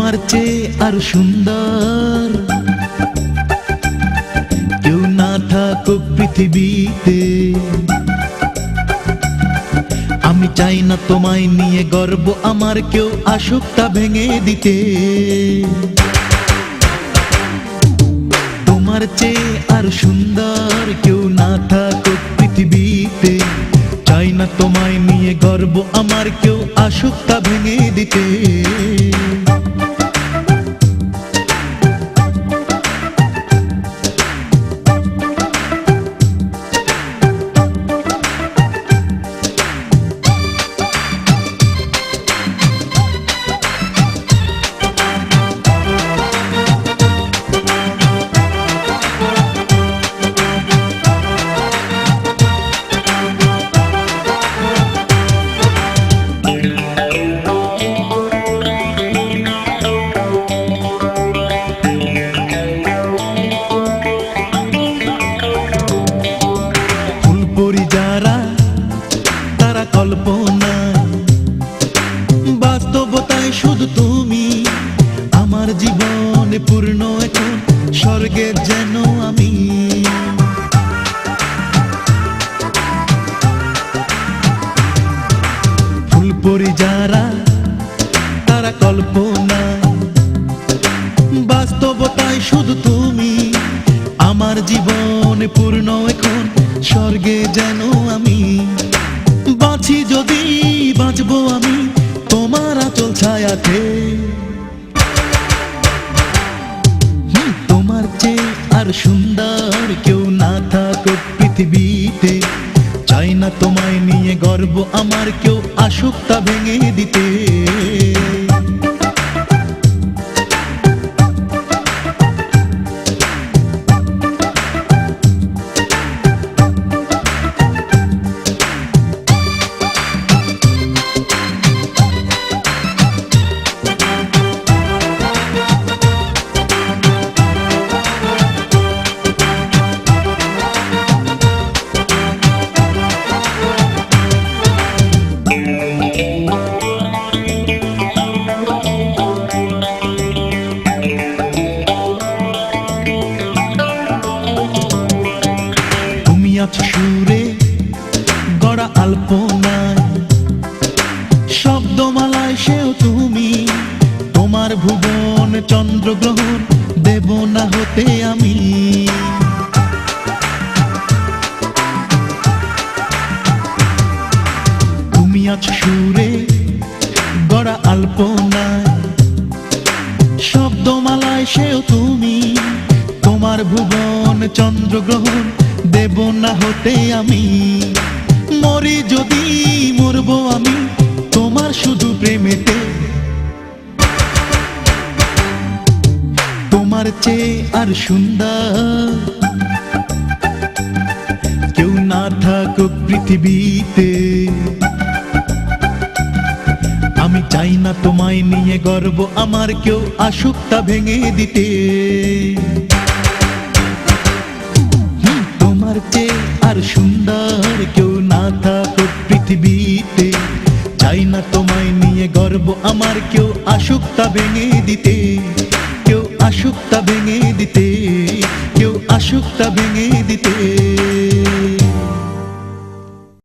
তোমার চেয়ে আর সুন্দর কেউ না থাকুক পৃথিবীতে। আমি চাই না তোমায় নিয়ে গর্ব আমার কেউ আসুক তা ভেঙে দিতে। তোমার চেয়ে আর সুন্দর কেউ না থাকুক পৃথিবীতে। চাই না তোমায় নিয়ে গর্ব আমার কেউ আসুক তা ভেঙে দিতে। যারা তারা কল্পনায়, বাস্তবতায় শুধু তুমি আমার জীবনে পূর্ণ এখন স্বর্গে যেন আমি। ফুলপরি যারা তারা কল্পনায়, বাস্তবতায় শুধু তুমি আমার জীবনে পূর্ণ এখন স্বর্গে যেন আমি। বাঁচি যদি বাঁচবো আমি তোমার আঁচল ছায়াতে। তোমার চেয়ে আর সুন্দর কেউ না থাকুক পৃথিবীতে। চাই না তোমায় নিয়ে গর্ব আমার কেউ আসুক তা ভেঙে দিতে। সুরে গড়া আলপনায়, শব্দমালায় সেও তুমি। তোমার ভুবন চন্দ্রগ্রহণ দেব না হতে আমি। তুমি আছো সুরে গড়া আলপনায়, শব্দমালায় সেও তুমি। তোমার ভুবন চন্দ্রগ্রহণ দেব না হতে আমি। মরি যদি মরবো আমি তোমার শুধু প্রেমেতে। তোমার চেয়ে আর সুন্দর কেউ না থাকুক পৃথিবীতে। আমি চাই না তোমায় নিয়ে গর্ব আমার কেউ আসুক তা ভেঙে দিতে। তোমার চেয়ে আর সুন্দর কেউ না থাকুক পৃথিবীতে। চাই না তোমায় নিয়ে গর্ব আমার কেউ আসুক তা ভেঙে দিতে। কেউ আসুক তা ভেঙে দিতে। কেউ আসুক তা